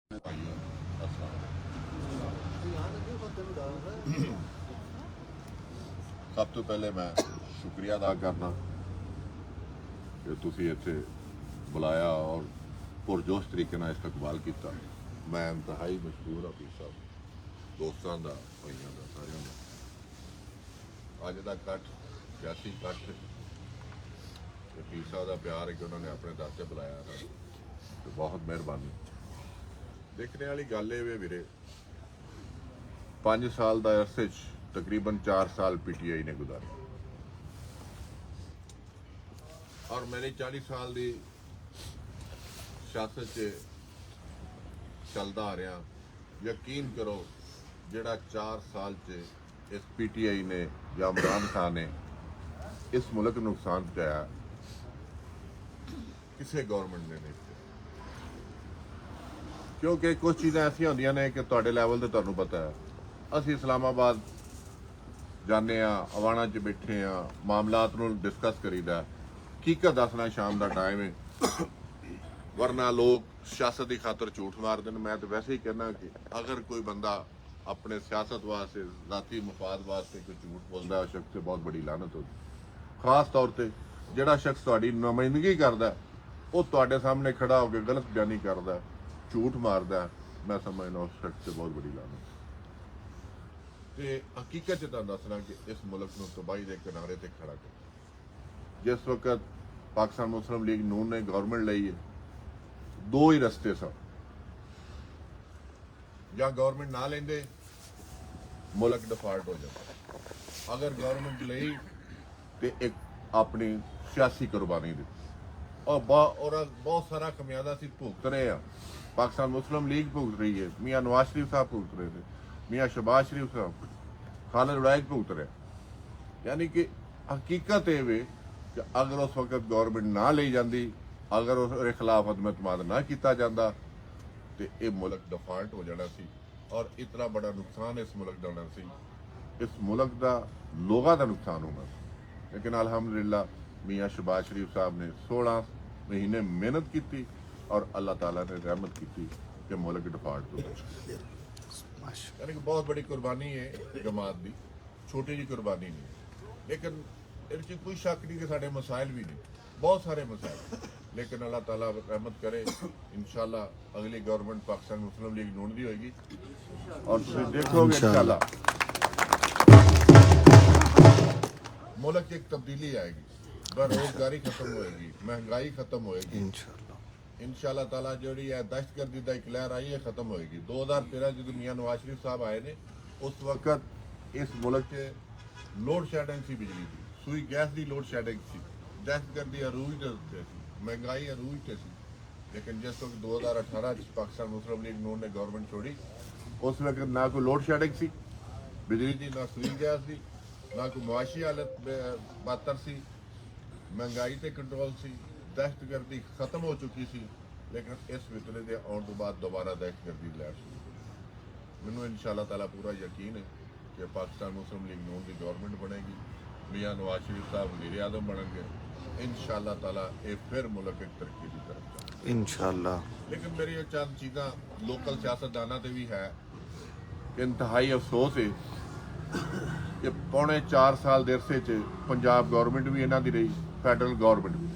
सब तो पहले मैं शुक्रिया अदा करना कि तुसी इत्थे बुलाया और पुरजोश तरीके नाल इस्तकबाल किया। मैं इंतहाई मशहूर हाँ पीर साहब, दोस्तों का भाइयों का सारियों का। अज का कट्ठ सियासी कट्ठ पीर साहब का प्यार है कि उन्होंने अपने दर से बुलाया था, तो बहुत मेहरबानी। देखने वाली गल ये वीरे, 5 साल का अरसे तकरीबन 4 साल PTI ने गुजारे और मेरी 40 साल की सियासत चलता आ रहा। यकीन करो जिहड़ा 4 साल इस PTI ने या इमरान खान ने इस मुल्क को नुकसान पहुंचाया, किसी गौरमेंट ने नहीं। क्योंकि कुछ चीज़ें ऐसी होंदियां ने कि तुहाडे लैवल ते तुहानूं पता है, असीं इस्लामाबाद जाने अवाना च बैठे हाँ, मामलात नूं डिस्कस करीदा। हकीकत दसना शाम का टाइम है, वरना लोग सियासत की खातर झूठ मारते हैं। मैं तो वैसे ही कहना कि अगर कोई बंदा अपने सियासत वास्ते जाती मफाद वास्ते कोई झूठ बोलता है, उस शख्स से बहुत बड़ी लानत होती। खास तौर पर जिहड़ा शख्स तुहाडी नुमाइंदगी करदा वो तुहाडे सामने खड़ा होकर गलत बयानी करदा, झूठ मारदा, मैं समझना उस शख्स से बहुत बड़ी लानत। तो हकीकत तुहानूं दसना कि इस मुल्क को तबाही के किनारे ते खड़ा कर। जिस वक्त पाकिस्तान मुस्लिम लीग नून ने गवर्नमेंट ली है, 2 ही रस्ते सन। या गवर्नमेंट ना लेंदे मुल्क डिफाल्ट हो जाता, अगर गवर्नमेंट लई तो एक अपनी सियासी कुर्बानी दी और बहुत सारा खमियाजा असीं भुगत रहे हैं। पाकिस्तान मुस्लिम लीग भुगत रही है, मियाँ नवाज शरीफ साहब भुगत रहे थे, मियाँ शहबाज शरीफ साहब, खालिद उड़ैक भुगत रहे। यानी कि हकीकत ये वे कि अगर उस वक्त गवर्नमेंट ना ली जाती, अगर उसके खिलाफ अदम एतमाद ना किया जाता तो ये मुल्क डिफाल्ट हो जाना सी और इतना बड़ा नुकसान इस मुल्क का होना सी, इस मुल्क का लोगों का नुकसान होना सी। लेकिन अल्हम्दुलिल्लाह मियाँ शहबाज शरीफ साहब ने 16 महीने मेहनत की और अल्लाह ताला ने रहमत की कि मुल्क डिफाल्ट हो गया। यानी कि बहुत बड़ी कुर्बानी है जमात की, छोटी जी कुर्बानी नहीं। लेकिन इस कोई शक नहीं कि साढ़े मसाइल भी नहीं, बहुत सारे मसाइल, लेकिन अल्लाह ताला रहमत करे। इंशाल्लाह अगली गवर्नमेंट पाकिस्तान मुस्लिम लीग नून की होगी और तुम देखोगे इंशाल्लाह मुल्क की एक तब्दीली आएगी, बेरोजगारी खत्म होएगी, महंगाई खत्म होएगी इंशाल्लाह ताला। जो दहशतगर्दी का एक लहर आई है खत्म होएगी। 2013 जो मियाँ नवाज शरीफ साहब आए ने, उस वक्त इस मुल्क के लोड शेडिंग सी, बिजली की सुई गैस की लोड शेडिंग सी, दहशतगर्दी अरूज से सी, महंगाई अरूज से सी। लेकिन जिस वक्त 2018 पाकिस्तान मुस्लिम लीग नून ने गवर्नमेंट छोड़ी, उस वक्त ना कोई लोड शेडिंग सी बिजली की, ना सुई गैस की, ना कोई मुआशी हालत बदतर सी, महंगाई से कंट्रोल सी, दहशतगर्दी खत्म हो चुकी सी। लेकिन इस वितरे के आने तो बाद दोबारा दहशतगर्दी लहर शुरू। मैनू इंशाल्लाह ताला पूरा यकीन है कि पाकिस्तान मुस्लिम लीग नून की गवर्नमेंट बनेगी, मियाँ नवाज शरीफ साहब वज़ीर आज़म बनेंगे इंशाल्लाह ताला। ये फिर मुल्क एक तरक्की की तरफ इंशाल्लाह। लेकिन मेरी चंद चीज़ां लोकल सियासतदाना से भी है कि इंतहाई अफसोस है कि 4.25 साल के अरसे पंजाब गवर्नमेंट भी इन्हों की रही, फैडरल गवर्नमेंट भी।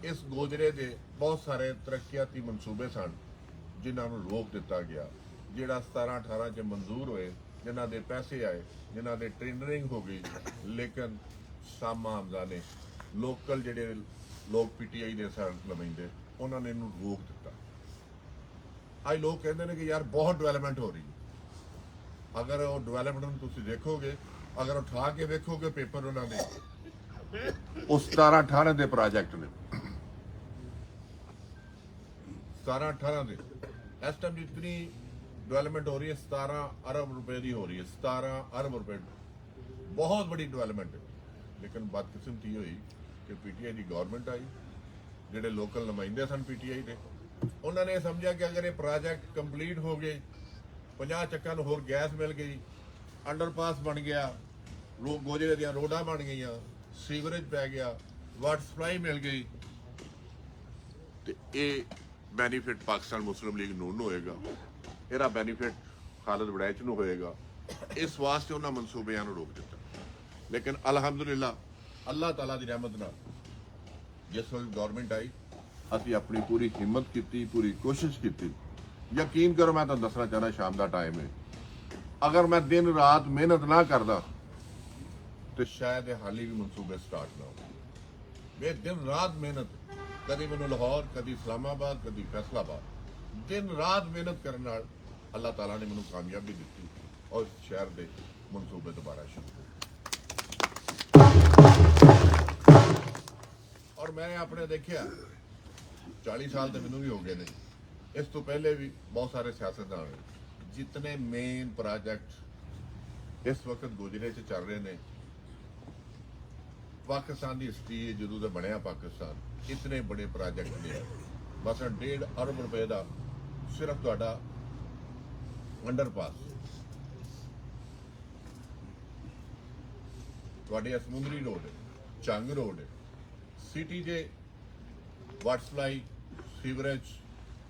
इस गोजरे के बहुत सारे तरक्याती मनसूबे सन जिन्होंने रोक दिता गया, जिहड़ा 17-18 च मंजूर होए, जिन्हों के पैसे आए, जिन्हों के टेंडरिंग हो गई, लेकिन सामा हमजा ने लोकल जिहड़े लोग PTI के सन नुमाइंदे, उन्होंने इनू रोक दिता। अज लोग कहते हैं कि यार बहुत डेवलपमेंट हो रही है। अगर वो डेवलपमेंट तुम देखोगे, अगर उठा के देखोगे पेपर उन्होंने 17-18 के प्रोजेक्ट ने, 17-18 के इस टाइम जितनी डेवलपमेंट हो रही है 17 अरब रुपए की हो रही है। 17 अरब रुपए बहुत बड़ी डेवलपमेंट है। लेकिन बदकिस्मती हुई कि PTI की गवर्नमेंट आई, जोड़े लोकल नुमाइंदे सन PTI के, उन्होंने समझा कि अगर ये प्रोजेक्ट कंप्लीट हो गए, 50 चक्कां नूं होर गैस मिल गई, अंडरपास बन गया, गोजरे दियां रोडां बन गई, सीवरेज पै गया, वाटर सप्लाई मिल गई, तो ये ਬੈਨੀਫਿਟ ਪਾਕਿਸਤਾਨ ਮੁਸਲਿਮ ਲੀਗ ਨੂਨ ਨੂੰ ਹੋਏਗਾ, ਇਹਦਾ ਬੈਨੀਫਿਟ ਖਾਲਿਦ ਵੜੈਚ ਨੂੰ ਹੋਏਗਾ। ਇਸ ਵਾਸਤੇ ਉਹਨਾਂ ਮਨਸੂਬਿਆਂ ਨੂੰ ਰੋਕ ਦਿੱਤਾ। ਲੇਕਿਨ ਅਲਹਮਦੁਲਿਲਾ ਅੱਲਾਹ ਤਾਲਾ ਦੀ ਰਹਿਮਤ ਨਾਲ ਜਿਸ ਵਕਤ ਗੌਰਮੈਂਟ ਆਈ ਅਸੀਂ ਆਪਣੀ ਪੂਰੀ ਹਿੰਮਤ ਕੀਤੀ, ਪੂਰੀ ਕੋਸ਼ਿਸ਼ ਕੀਤੀ। ਯਕੀਨ ਕਰੋ, ਮੈਂ ਤੁਹਾਨੂੰ ਦੱਸਣਾ ਚਾਹੁੰਦਾ, ਸ਼ਾਮ ਦਾ ਟਾਈਮ ਹੈ, ਅਗਰ ਮੈਂ ਦਿਨ ਰਾਤ ਮਿਹਨਤ ਨਾ ਕਰਦਾ ਤੇ ਸ਼ਾਇਦ ਇਹ ਹਾਲੀ ਵੀ ਮਨਸੂਬੇ ਸਟਾਰਟ ਨਾ ਹੋ। ਮੈਂ ਦਿਨ ਰਾਤ ਮਿਹਨਤ, ਕਦੀ ਮੈਨੂੰ ਲਾਹੌਰ, ਕਦੀ ਇਸਲਾਮਾਬਾਦ, ਕਦੀ ਫੈਸਲਾਬਾਦ, ਦਿਨ ਰਾਤ ਮਿਹਨਤ ਕਰਨ ਨਾਲ ਅੱਲਾਹ ਤਾਲਾ ਨੇ ਮੈਨੂੰ ਕਾਮਯਾਬੀ ਦਿੱਤੀ ਔਰ ਸ਼ਹਿਰ ਦੇ ਮਨਸੂਬੇ ਦੁਬਾਰਾ ਸ਼ੁਰੂ ਹੋਏ। ਔਰ ਮੈਂ ਆਪਣੇ ਦੇਖਿਆ 40 ਸਾਲ ਤੇ ਮੈਨੂੰ ਵੀ ਹੋ ਗਏ ਨੇ, ਇਸ ਤੋਂ ਪਹਿਲੇ ਵੀ ਬਹੁਤ ਸਾਰੇ ਸਿਆਸਤਦਾਨ ਜਿਤਨੇ ਮੇਨ ਪ੍ਰੋਜੈਕਟ ਇਸ ਵਕਤ ਗੁਜਰੇ 'ਚ ਚੱਲ ਰਹੇ ਨੇ, ਪਾਕਿਸਤਾਨ ਦੀ ਹਿਸਟਰੀ ਜਦੋਂ ਦਾ ਬਣਿਆ ਪਾਕਿਸਤਾਨ, ਇਤਨੇ ਬੜੇ ਪ੍ਰੋਜੈਕਟ ਨੇ। ਬਸ 1.5 ਅਰਬ ਰੁਪਏ ਦਾ ਸਿਰਫ ਤੁਹਾਡਾ ਅੰਡਰਪਾਸ, ਤੁਹਾਡੇ ਸਮੁੰਦਰੀ ਰੋਡ, ਚੰਗ ਰੋਡ, ਸਿਟੀ ਦੇ ਵਾਟਰ ਸਪਲਾਈ, ਸੀਵਰੇਜ,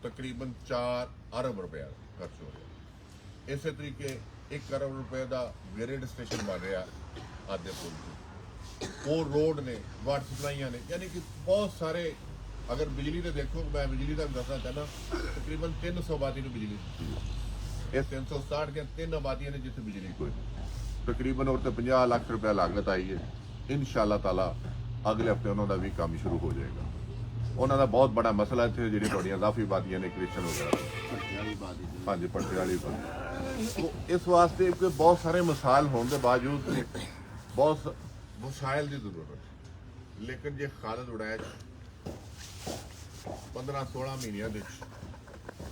ਤਕਰੀਬਨ 4 ਅਰਬ ਰੁਪਇਆ ਖਰਚ ਹੋ ਰਿਹਾ। ਇਸੇ ਤਰੀਕੇ 1 ਅਰਬ ਰੁਪਏ ਦਾ ਗ੍ਰੇਡ ਸਟੇਸ਼ਨ ਬਣ ਰਿਹਾ ਆਦੇ ਪੁਲ ਤੇ, ਹੋਰ ਰੋਡ ਨੇ, ਵਾਟਰ ਸਪਲਾਈਆਂ ਨੇ, ਯਾਨੀ ਕਿ ਬਹੁਤ ਸਾਰੇ। ਅਗਰ ਬਿਜਲੀ ਤੇ ਦੇਖੋ, ਮੈਂ ਬਿਜਲੀ ਦਾ ਦੱਸਣਾ ਚਾਹੁੰਦਾ, ਤਕਰੀਬਨ 300 ਆਬਾਦੀ ਨੂੰ ਬਿਜਲੀ ਦਿੱਤੀ। ਇਹ 367 ਦੀਆਂ 3 ਆਬਾਦੀਆਂ ਨੇ ਜਿੱਥੇ ਬਿਜਲੀ ਕੋਈ ਤਕਰੀਬਨ ਉਹ ਤੇ 50 ਲੱਖ ਰੁਪਏ ਲਾਗਤ ਆਈ ਹੈ। ਇਨਸ਼ਾਅੱਲਾ ਤਾਲਾ ਅਗਲੇ ਹਫਤੇ ਉਹਨਾਂ ਦਾ ਵੀ ਕੰਮ ਸ਼ੁਰੂ ਹੋ ਜਾਏਗਾ। ਉਹਨਾਂ ਦਾ ਬਹੁਤ ਬੜਾ ਮਸਲਾ ਇੱਥੇ ਜਿਹੜੀ ਤੁਹਾਡੀਆਂ ਜ਼ਾਫੀ ਆਬਾਦੀਆਂ ਨੇ, ਕ੍ਰਿਸਚਨ ਵਗੈਰਾ, ਹਾਂਜੀ, ਪਰਤੇ ਵਾਲੀ ਬਾਤ। ਇਸ ਵਾਸਤੇ ਕਿ ਬਹੁਤ ਸਾਰੇ ਮਿਸਾਲ ਹੋਣ ਦੇ ਬਾਵਜੂਦ ਬਹੁਤ ਵਸਾਇਲ ਦੀ ਜ਼ਰੂਰਤ। ਲੇਕਿਨ ਜੇ ਖਾਲਿਦ ਵੜੈਚ 15-16 ਮਹੀਨਿਆਂ ਦੇ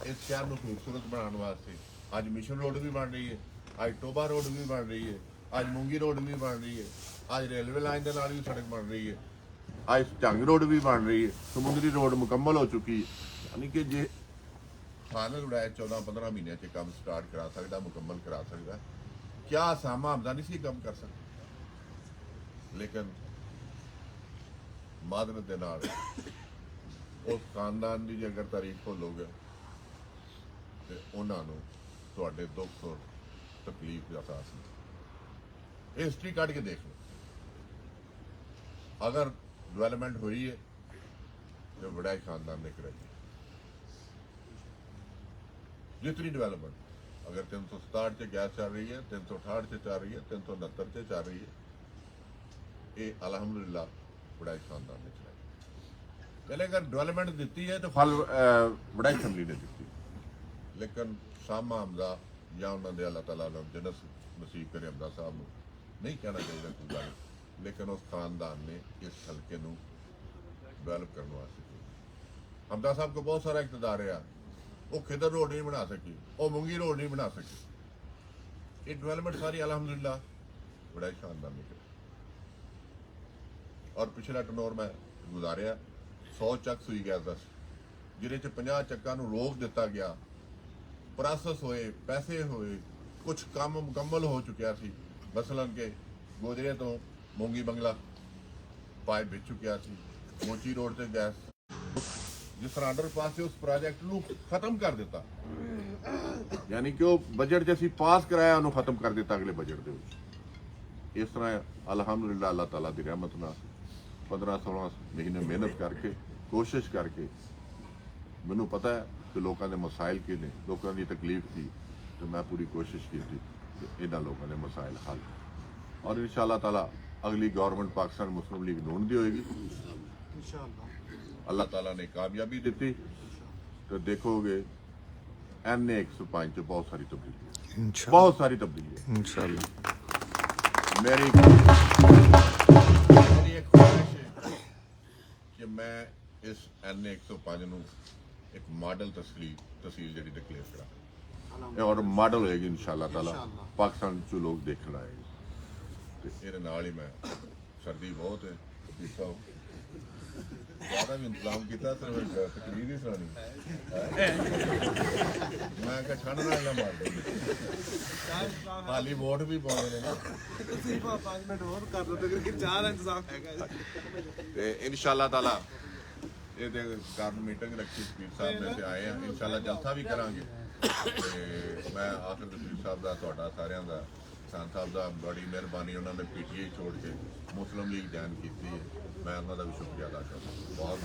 ਇਸ ਸ਼ਹਿਰ ਨੂੰ ਖੂਬਸੂਰਤ ਬਣਾਉਣ ਵਾਸਤੇ, ਅੱਜ ਮਿਸ਼ਨ ਰੋਡ ਵੀ ਬਣ ਰਹੀ ਹੈ, ਅੱਜ ਟੋਬਾ ਰੋਡ ਵੀ ਬਣ ਰਹੀ ਹੈ, ਅੱਜ ਮੂੰਗੀ ਰੋਡ ਵੀ ਬਣ ਰਹੀ ਹੈ, ਅੱਜ ਰੇਲਵੇ ਲਾਈਨ ਦੇ ਨਾਲ ਵੀ ਸੜਕ ਬਣ ਰਹੀ ਹੈ, ਅੱਜ ਝੰਗ ਰੋਡ ਵੀ ਬਣ ਰਹੀ ਹੈ, ਸਮੁੰਦਰੀ ਰੋਡ ਮੁਕੰਮਲ ਹੋ ਚੁੱਕੀ ਹੈ। ਯਾਨੀ ਕਿ ਜੇ ਖਾਲਿਦ ਵੜੈਚ 14-15 ਮਹੀਨਿਆਂ 'ਚ ਕੰਮ ਸਟਾਰਟ ਕਰਾ ਸਕਦਾ, ਮੁਕੰਮਲ ਕਰਾ ਸਕਦਾ, ਕਿਆ ਸਾਮਾ ਹਮਦਾ ਨਹੀਂ ਸੀ ਕੰਮ ਕਰ ਸਕਦਾ। ਲੇਕਿਨ ਮਾਦਰਤ ਦੇ ਨਾਲ ਉਸ ਖਾਨਦਾਨ ਦੀ ਜੇ ਅਗਰ ਤਾਰੀਫ ਭੁੱਲੋਗੇ ਤੇ ਉਹਨਾਂ ਨੂੰ ਤੁਹਾਡੇ ਦੁੱਖ ਔਰ ਤਕਲੀਫ ਦਾ ਅਹਿਸਾਸ ਨਹੀਂ। ਇਹ ਹਿਸਟਰੀ ਕੱਢ ਕੇ ਦੇਖ ਲਓ, ਅਗਰ ਡਿਵੈਲਪਮੈਂਟ ਹੋਈ ਹੈ ਤੇ ਵੜੈਚ ਖਾਨਦਾਨ ਨੇ ਕਰਾਈ ਹੈ। ਜਿਤਨੀ ਡਿਵੈਲਪਮੈਂਟ ਅਗਰ 367 'ਚ ਗੈਸ ਚੱਲ ਰਹੀ ਹੈ, 368 'ਚ ਚੱਲ ਰਹੀ ਹੈ, 369 'ਚ ਚੱਲ ਰਹੀ ਹੈ, ਇਹ ਅਲਹਮਦੁਲਿਲਾ ਵੜੈਚ ਖਾਨਦਾਨ ਨੇ ਚਲਾਈ। ਪਹਿਲੇ ਅਗਰ ਡਿਵੈਲਪਮੈਂਟ ਦਿੱਤੀ ਹੈ ਤਾਂ ਫਲ ਵੜੈਚ ਫੈਮਿਲੀ ਨੇ ਦਿੱਤੀ। ਲੇਕਿਨ ਸਾਮਾ ਹਮਦਾ ਜਾਂ ਉਹਨਾਂ ਦੇ ਅੱਲਾਹ ਤਾਲਾ ਨੂੰ ਜੰਨਤ ਨਸੀਬ ਕਰੇ, ਹਮਦਾ ਸਾਹਿਬ ਨੂੰ ਨਹੀਂ ਕਹਿਣਾ ਚਾਹੀਦਾ ਕੋਈ ਗੱਲ, ਲੇਕਿਨ ਉਸ ਖਾਨਦਾਨ ਨੇ ਇਸ ਹਲਕੇ ਨੂੰ ਡਿਵੈਲਪ ਕਰਨ ਵਾਸਤੇ ਕੀਤਾ। ਹਮਦਾ ਸਾਹਿਬ ਕੋਲ ਬਹੁਤ ਸਾਰਾ ਇਕਤਦਾਰ ਰਿਹਾ, ਉਹ ਖਿਦਰ ਰੋਡ ਨਹੀਂ ਬਣਾ ਸਕੀ, ਉਹ ਮੁੰਗੀ ਰੋਡ ਨਹੀਂ ਬਣਾ ਸਕੀ। ਇਹ ਡਿਵੈਲਪਮੈਂਟ ਸਾਰੀ ਅਲਹਮਦੁਲਿਲਾ ਵੜੈਚ ਖਾਨਦਾਨ ਨੇ ਕੀਤੀ। ਔਰ ਪਿਛਲਾ ਟਨੋਰ ਮੈਂ ਗੁਜ਼ਾਰਿਆ 100 ਚੱਕ ਸੂਈ ਗੈਸ ਦਾ, ਜਿਹਦੇ 'ਚ 50 ਚੱਕਾਂ ਨੂੰ ਰੋਕ ਦਿੱਤਾ ਗਿਆ, ਪ੍ਰੋਸੈਸ ਹੋਏ, ਪੈਸੇ ਹੋਏ, ਕੁਝ ਕੰਮ ਮੁਕੰਮਲ ਹੋ ਚੁੱਕਿਆ ਸੀ। ਮਸਲਨ ਕਿ ਗੋਜਰੇ ਤੋਂ ਮੋਂਗੀ ਬੰਗਲਾ ਪਾਈਪ ਵਿਚ ਚੁੱਕਿਆ ਸੀ, ਮੋਚੀ ਰੋਡ ਤੇ ਗੈਸ, ਜਿਸ ਤਰ੍ਹਾਂ ਅੰਡਰਪਾਸ ਉਸ ਪ੍ਰੋਜੈਕਟ ਨੂੰ ਖਤਮ ਕਰ ਦਿੱਤਾ। ਯਾਨੀ ਕਿ ਉਹ ਬਜਟ 'ਚ ਅਸੀਂ ਪਾਸ ਕਰਾਇਆ, ਉਹਨੂੰ ਖਤਮ ਕਰ ਦਿੱਤਾ ਅਗਲੇ ਬਜਟ ਦੇ ਵਿੱਚ। ਇਸ ਤਰ੍ਹਾਂ ਅਲਹਮਦੁਲਿਲਾ ਅੱਲਾਹ ਤਾਲਾ ਦੀ ਰਹਿਮਤ ਨਾਲ 15-16 ਮਹੀਨੇ ਮਿਹਨਤ ਕਰਕੇ, ਕੋਸ਼ਿਸ਼ ਕਰਕੇ, ਮੈਨੂੰ ਪਤਾ ਹੈ ਕਿ ਲੋਕਾਂ ਦੇ ਮਸਾਇਲ ਕੀ ਨੇ, ਲੋਕਾਂ ਦੀ ਤਕਲੀਫ ਕੀ, ਤੇ ਮੈਂ ਪੂਰੀ ਕੋਸ਼ਿਸ਼ ਕੀਤੀ ਕਿ ਇਹਨਾਂ ਲੋਕਾਂ ਦੇ ਮਸਾਇਲ ਹੱਲ। ਔਰ ਇਨਸ਼ਾਅੱਲਾ ਤਾਲਾ ਅਗਲੀ ਗਵਰਨਮੈਂਟ ਪਾਕਿਸਤਾਨ ਮੁਸਲਿਮ ਲੀਗ ਨੂਨ ਦੀ ਹੋਏਗੀ। ਅੱਲਾਹ ਤਾਲਾ ਨੇ ਕਾਮਯਾਬੀ ਦਿੱਤੀ ਤੇ ਦੇਖੋਗੇ NA 105 ਚ ਬਹੁਤ ਸਾਰੀ ਤਬਦੀਲੀ, ਬਹੁਤ ਸਾਰੀ ਤਬਦੀਲੀ ਹੈ इंशाअल्लाह। मेरी एक ख्वाहिश है कि मैं इस NA 105 ਨੂੰ ਇੱਕ ਮਾਡਲ ਤਹਿਸੀਲ ਜਿਹੜੀ ਡਿਕਲੇਅਰ ਕਰਾਂ, ਔਰ ਮਾਡਲ ਹੋਏਗੀ ਇਨਸ਼ਾਅੱਲਾ ਤਾਲਾ, ਪਾਕਿਸਤਾਨ ਚ ਲੋਕ ਦੇਖਣ ਆਏਗੇ। ਤੇ ਇਹਦੇ ਨਾਲ ਹੀ ਮੈਂ, ਸਰਦੀ ਬਹੁਤ ਹੈ, ਜ਼ਿਆਦਾ ਵੀ ਇੰਤਜ਼ਾਮ ਕੀਤਾ, ਸਿਰਫ ਤਕਰੀਰ ਹੀ ਸੁਣਾਣੀ। ਮੈਂ ਕਿਹਾ ਛੱਡ ਨਾ ਮਾਰ ਦੇ, ਹਾਲੀ ਵੋਟ ਵੀ ਪਾਉਣੇ ਨੇ ਨਾ, 5 ਮਿੰਟ ਹੋਰ ਕਰ ਲਓ ਤੇ ਚਾਹ ਦਾ ਇੰਤਜ਼ਾਮ ਹੈਗਾ। ਤੇ ਇਨਸ਼ਾਅੱਲਾ ਤਾਲਾ ਇਹਦੇ ਕਾਰਨ ਮੀਟਿੰਗ ਰੱਖੀ ਸਪੀਰ ਸਾਹਿਬ ਨੇ ਤੇ ਆਏ ਆ ਇਨਸ਼ਾਅੱਲਾ ਜਲਸਾ ਵੀ ਕਰਾਂਗੇ ਤੇ ਮੈਂ ਆਖਰ ਸਪੀਰ ਸਾਹਿਬ ਦਾ ਤੁਹਾਡਾ ਸਾਰਿਆਂ ਦਾ ਖਾਨ ਸਾਹਿਬ ਦਾ ਬੜੀ ਮਿਹਰਬਾਨੀ ਉਹਨਾਂ ਨੇ ਪੀਟੀਆਈ ਛੋੜ ਕੇ ਮੁਸਲਿਮ ਲੀਗ ਜੁਆਇਨ ਕੀਤੀ ਹੈ ਮੈਂ ਉਹਨਾਂ ਦਾ ਵੀ ਸ਼ੁਕਰੀਆ ਅਦਾ ਕਰਦਾ ਬਹੁਤ